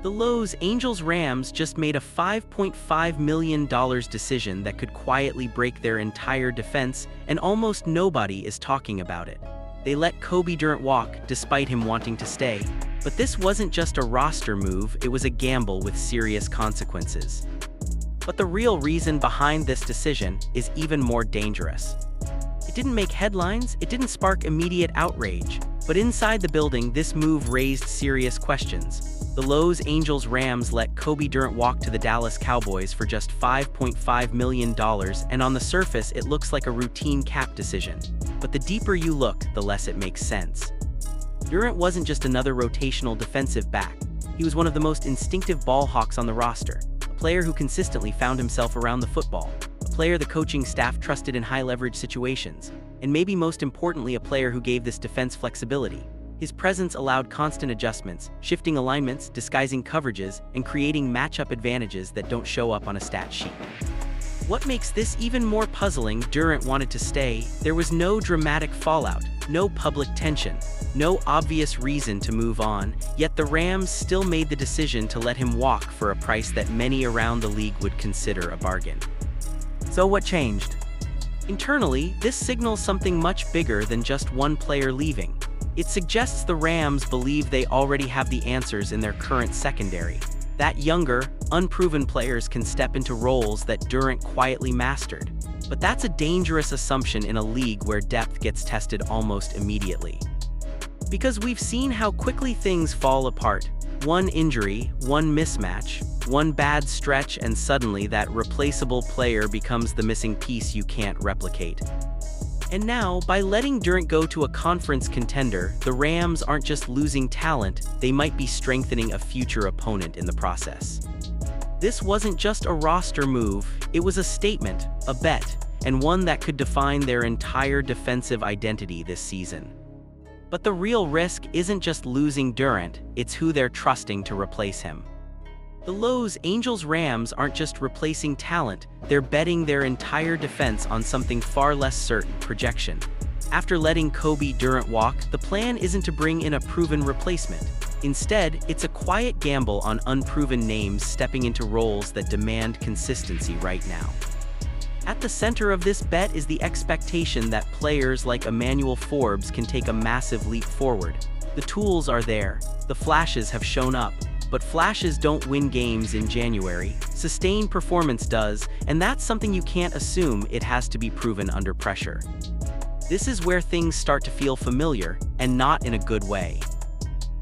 The Los Angeles Rams just made a $5.5 million decision that could quietly break their entire defense, and almost nobody is talking about it. They let Kobe Durant walk, despite him wanting to stay. But this wasn't just a roster move, it was a gamble with serious consequences. But the real reason behind this decision is even more dangerous. It didn't make headlines, it didn't spark immediate outrage, but inside the building, this move raised serious questions. The Los Angeles Rams let Kobe Durant walk to the Dallas Cowboys for just $5.5 million, and on the surface, it looks like a routine cap decision. But the deeper you look, the less it makes sense. Durant wasn't just another rotational defensive back. He was one of the most instinctive ball hawks on the roster, a player who consistently found himself around the football, a player the coaching staff trusted in high-leverage situations, and maybe most importantly, a player who gave this defense flexibility. His presence allowed constant adjustments, shifting alignments, disguising coverages, and creating matchup advantages that don't show up on a stat sheet. What makes this even more puzzling, Durant wanted to stay. There was no dramatic fallout, no public tension, no obvious reason to move on, yet the Rams still made the decision to let him walk for a price that many around the league would consider a bargain. So what changed? Internally, this signals something much bigger than just one player leaving. It suggests the Rams believe they already have the answers in their current secondary, that younger, unproven players can step into roles that Durant quietly mastered. But that's a dangerous assumption in a league where depth gets tested almost immediately. Because we've seen how quickly things fall apart. One injury, one mismatch, one bad stretch, and suddenly that replaceable player becomes the missing piece you can't replicate. And now, by letting Durant go to a conference contender, the Rams aren't just losing talent, they might be strengthening a future opponent in the process. This wasn't just a roster move, it was a statement, a bet, and one that could define their entire defensive identity this season. But the real risk isn't just losing Durant, it's who they're trusting to replace him. The Los Angeles Rams aren't just replacing talent, they're betting their entire defense on something far less certain: projection. After letting Kobe Durant walk, the plan isn't to bring in a proven replacement. Instead, it's a quiet gamble on unproven names stepping into roles that demand consistency right now. At the center of this bet is the expectation that players like Emmanuel Forbes can take a massive leap forward. The tools are there, the flashes have shown up. But flashes don't win games in January, sustained performance does, and that's something you can't assume. It has to be proven under pressure. This is where things start to feel familiar, and not in a good way.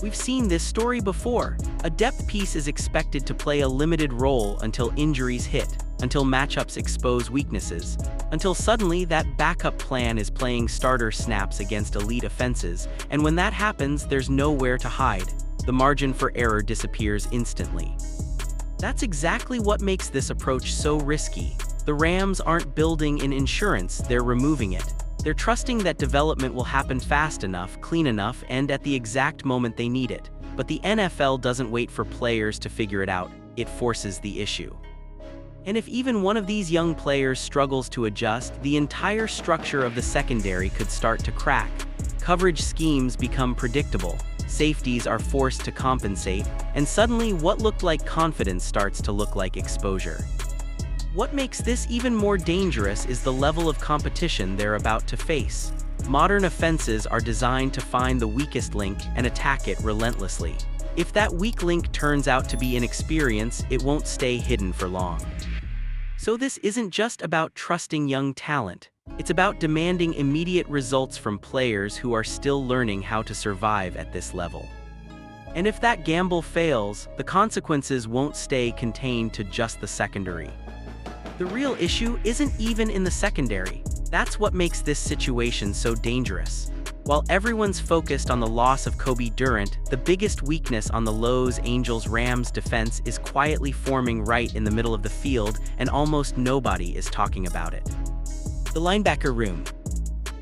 We've seen this story before. A depth piece is expected to play a limited role until injuries hit, until matchups expose weaknesses, until suddenly that backup plan is playing starter snaps against elite offenses, and when that happens, there's nowhere to hide. The margin for error disappears instantly. That's exactly what makes this approach so risky. The Rams aren't building in insurance, they're removing it. They're trusting that development will happen fast enough, clean enough, and at the exact moment they need it. But the NFL doesn't wait for players to figure it out, it forces the issue. And if even one of these young players struggles to adjust, the entire structure of the secondary could start to crack. Coverage schemes become predictable. Safeties are forced to compensate, and suddenly what looked like confidence starts to look like exposure. What makes this even more dangerous is the level of competition they're about to face. Modern offenses are designed to find the weakest link and attack it relentlessly. If that weak link turns out to be inexperience, it won't stay hidden for long. So this isn't just about trusting young talent. It's about demanding immediate results from players who are still learning how to survive at this level. And if that gamble fails, the consequences won't stay contained to just the secondary. The real issue isn't even in the secondary. That's what makes this situation so dangerous. While everyone's focused on the loss of Kobe Durant, the biggest weakness on the Los Angeles Rams defense is quietly forming right in the middle of the field, and almost nobody is talking about it. The linebacker room.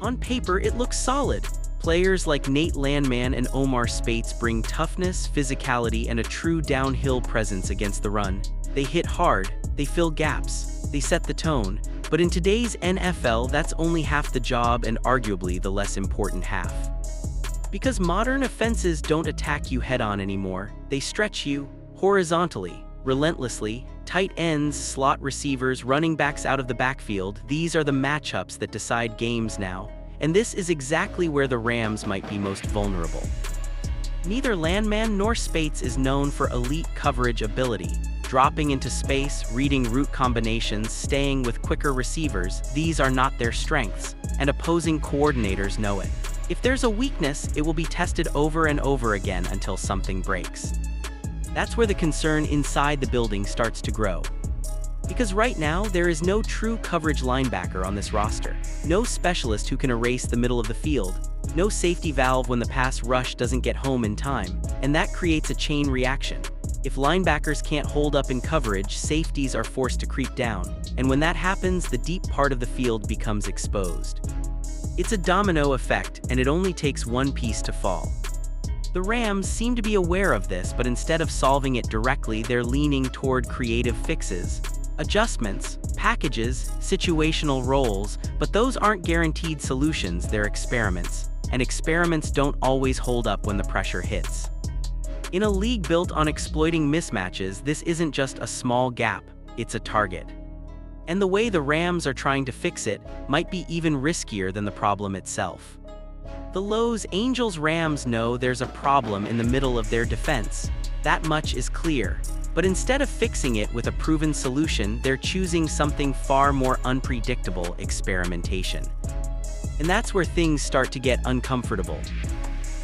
On paper, it looks solid. Players like Nate Landman and Omar Speights bring toughness, physicality, and a true downhill presence against the run. They hit hard, they fill gaps, they set the tone. But in today's NFL, that's only half the job, and arguably the less important half. Because modern offenses don't attack you head-on anymore, they stretch you, Horizontally, relentlessly, tight ends, slot receivers, running backs out of the backfield, these are the matchups that decide games now, and this is exactly where the Rams might be most vulnerable. Neither Landman nor Spates is known for elite coverage ability. Dropping into space, reading route combinations, staying with quicker receivers, these are not their strengths, and opposing coordinators know it. If there's a weakness, it will be tested over and over again until something breaks. That's where the concern inside the building starts to grow. Because right now, there is no true coverage linebacker on this roster. No specialist who can erase the middle of the field. No safety valve when the pass rush doesn't get home in time, and that creates a chain reaction. If linebackers can't hold up in coverage, safeties are forced to creep down, and when that happens, the deep part of the field becomes exposed. It's a domino effect, and it only takes one piece to fall. The Rams seem to be aware of this, but instead of solving it directly, they're leaning toward creative fixes. Adjustments, packages, situational roles, but those aren't guaranteed solutions, they're experiments. And experiments don't always hold up when the pressure hits. In a league built on exploiting mismatches, this isn't just a small gap, it's a target. And the way the Rams are trying to fix it might be even riskier than the problem itself. The Los Angeles Rams know there's a problem in the middle of their defense. That much is clear. But instead of fixing it with a proven solution, they're choosing something far more unpredictable: experimentation. And that's where things start to get uncomfortable.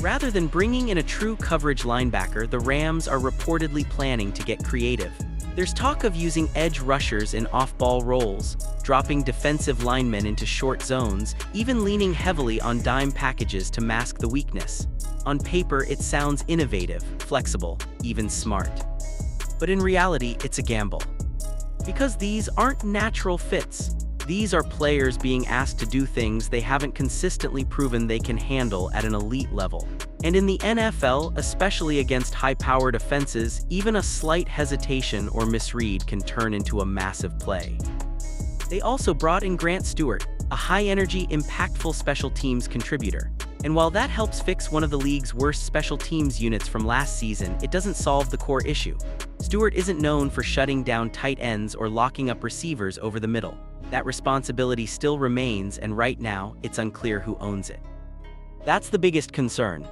Rather than bringing in a true coverage linebacker, the Rams are reportedly planning to get creative. There's talk of using edge rushers in off-ball roles, dropping defensive linemen into short zones, even leaning heavily on dime packages to mask the weakness. On paper, it sounds innovative, flexible, even smart. But in reality, it's a gamble. Because these aren't natural fits. These are players being asked to do things they haven't consistently proven they can handle at an elite level. And in the NFL, especially against high-powered offenses, even a slight hesitation or misread can turn into a massive play. They also brought in Grant Stewart, a high-energy, impactful special teams contributor. And while that helps fix one of the league's worst special teams units from last season, it doesn't solve the core issue. Stewart isn't known for shutting down tight ends or locking up receivers over the middle. That responsibility still remains, and right now, it's unclear who owns it. That's the biggest concern.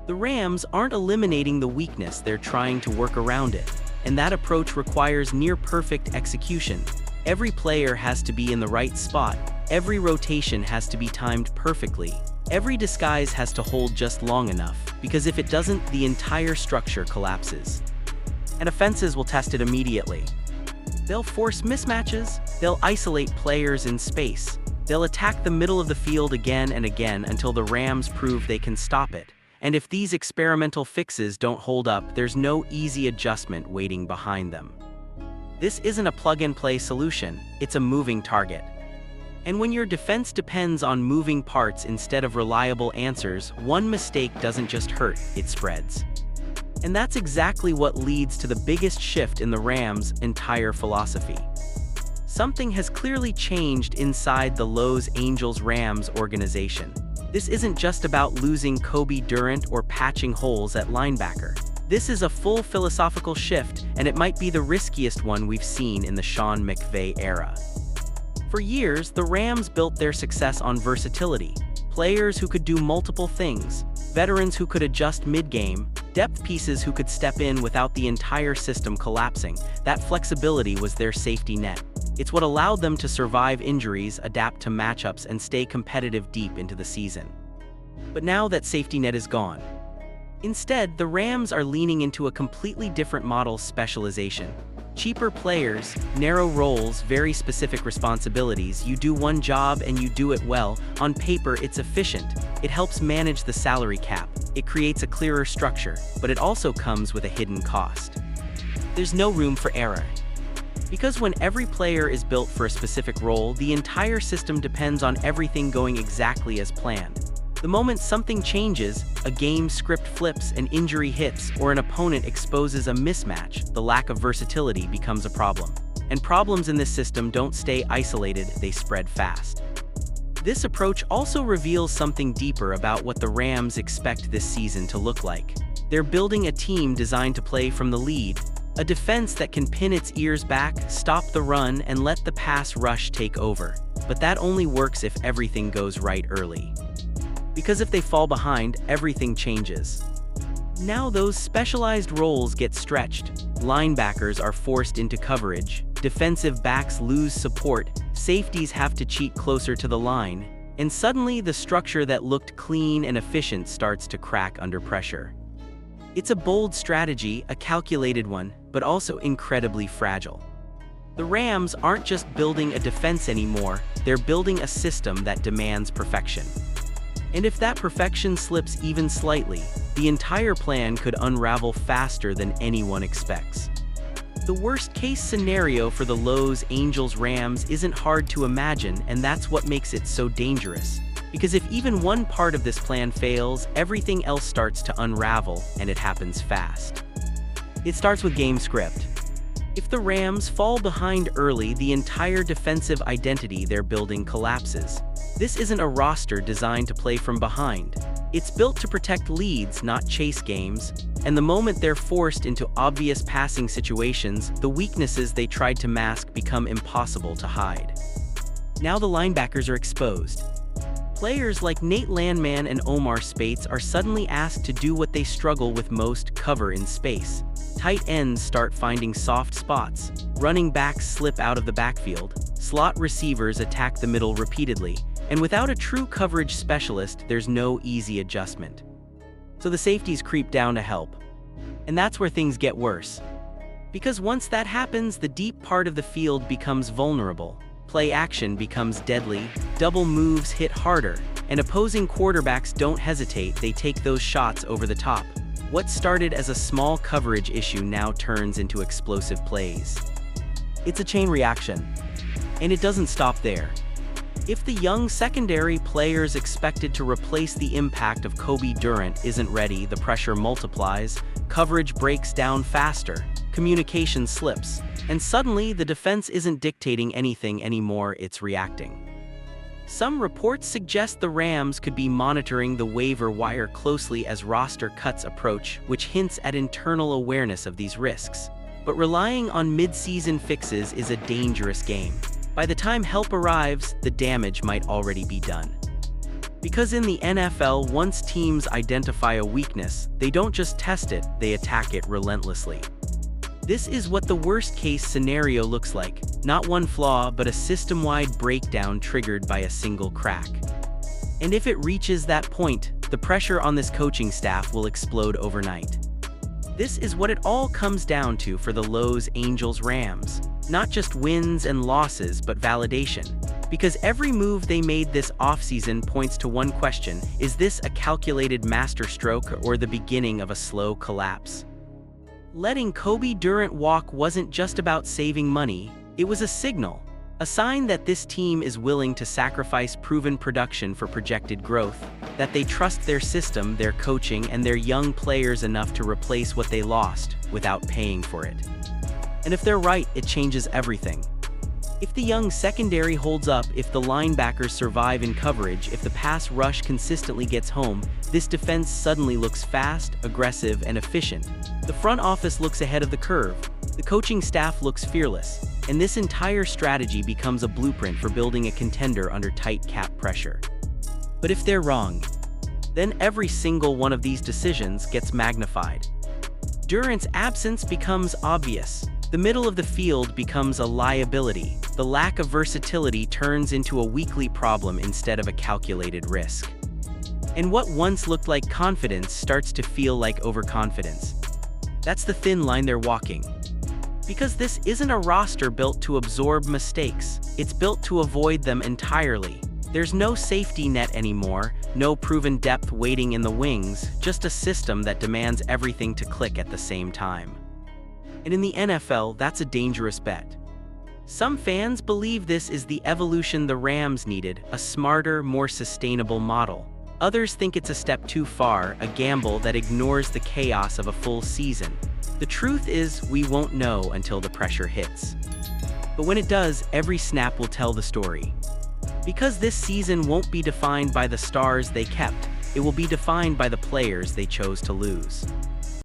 The Rams aren't eliminating the weakness, they're trying to work around it. And that approach requires near-perfect execution. Every player has to be in the right spot, every rotation has to be timed perfectly, every disguise has to hold just long enough, because if it doesn't, the entire structure collapses. And offenses will test it immediately. They'll force mismatches, they'll isolate players in space, they'll attack the middle of the field again and again until the Rams prove they can stop it. And if these experimental fixes don't hold up, there's no easy adjustment waiting behind them. This isn't a plug-and-play solution, it's a moving target. And when your defense depends on moving parts instead of reliable answers, one mistake doesn't just hurt, it spreads. And that's exactly what leads to the biggest shift in the Rams' entire philosophy. Something has clearly changed inside the Los Angeles Rams organization. This isn't just about losing Kobe Durant or patching holes at linebacker. This is a full philosophical shift, and it might be the riskiest one we've seen in the Sean McVay era. For years, the Rams built their success on versatility. Players who could do multiple things, veterans who could adjust mid-game, depth pieces who could step in without the entire system collapsing. That flexibility was their safety net. It's what allowed them to survive injuries, adapt to matchups, and stay competitive deep into the season. But now that safety net is gone. Instead, the Rams are leaning into a completely different model: specialization. Cheaper players, narrow roles, very specific responsibilities. You do one job and you do it well. On paper, it's efficient. It helps manage the salary cap. It creates a clearer structure, but it also comes with a hidden cost. There's no room for error. Because when every player is built for a specific role, the entire system depends on everything going exactly as planned. The moment something changes, a game script flips, an injury hits, or an opponent exposes a mismatch, the lack of versatility becomes a problem. And problems in this system don't stay isolated, they spread fast. This approach also reveals something deeper about what the Rams expect this season to look like. They're building a team designed to play from the lead, A defense that can pin its ears back, stop the run, and let the pass rush take over. But that only works if everything goes right early. Because if they fall behind, everything changes. Now those specialized roles get stretched. Linebackers are forced into coverage, defensive backs lose support, safeties have to cheat closer to the line, and suddenly the structure that looked clean and efficient starts to crack under pressure. It's a bold strategy, a calculated one, but also incredibly fragile. The Rams aren't just building a defense anymore, they're building a system that demands perfection. And if that perfection slips even slightly, the entire plan could unravel faster than anyone expects. The worst-case scenario for the Los Angeles Rams isn't hard to imagine, and that's what makes it so dangerous. Because if even one part of this plan fails, everything else starts to unravel, and it happens fast. It starts with game script. If the Rams fall behind early, the entire defensive identity they're building collapses. This isn't a roster designed to play from behind. It's built to protect leads, not chase games, and the moment they're forced into obvious passing situations, the weaknesses they tried to mask become impossible to hide. Now the linebackers are exposed. Players like Nate Landman and Omar Speights are suddenly asked to do what they struggle with most: cover in space. Tight ends start finding soft spots, running backs slip out of the backfield, slot receivers attack the middle repeatedly, and without a true coverage specialist, there's no easy adjustment. So the safeties creep down to help. And that's where things get worse. Because once that happens, the deep part of the field becomes vulnerable. Play action becomes deadly, double moves hit harder, and opposing quarterbacks don't hesitate, they take those shots over the top. What started as a small coverage issue now turns into explosive plays. It's a chain reaction. And it doesn't stop there. If the young secondary players expected to replace the impact of Kobe Durant isn't ready, the pressure multiplies, coverage breaks down faster, communication slips, and suddenly the defense isn't dictating anything anymore, it's reacting. Some reports suggest the Rams could be monitoring the waiver wire closely as roster cuts approach, which hints at internal awareness of these risks. But relying on mid-season fixes is a dangerous game. By the time help arrives, the damage might already be done. Because in the NFL, once teams identify a weakness, they don't just test it, they attack it relentlessly. This is what the worst-case scenario looks like, not one flaw, but a system-wide breakdown triggered by a single crack. And if it reaches that point, the pressure on this coaching staff will explode overnight. This is what it all comes down to for the Los Angeles Rams. Not just wins and losses, but validation. Because every move they made this offseason points to one question: is this a calculated masterstroke or the beginning of a slow collapse? Letting Kobe Durant walk wasn't just about saving money, it was a signal. A sign that this team is willing to sacrifice proven production for projected growth, that they trust their system, their coaching, and their young players enough to replace what they lost without paying for it. And if they're right, it changes everything. If the young secondary holds up, if the linebackers survive in coverage, if the pass rush consistently gets home, this defense suddenly looks fast, aggressive, and efficient. The front office looks ahead of the curve. The coaching staff looks fearless. And this entire strategy becomes a blueprint for building a contender under tight cap pressure. But if they're wrong, then every single one of these decisions gets magnified. Durant's absence becomes obvious. The middle of the field becomes a liability. The lack of versatility turns into a weekly problem instead of a calculated risk. And what once looked like confidence starts to feel like overconfidence. That's the thin line they're walking. Because this isn't a roster built to absorb mistakes, it's built to avoid them entirely. There's no safety net anymore, no proven depth waiting in the wings, just a system that demands everything to click at the same time. And in the NFL, that's a dangerous bet. Some fans believe this is the evolution the Rams needed, a smarter, more sustainable model. Others think it's a step too far, a gamble that ignores the chaos of a full season. The truth is, we won't know until the pressure hits. But when it does, every snap will tell the story. Because this season won't be defined by the stars they kept, it will be defined by the players they chose to lose.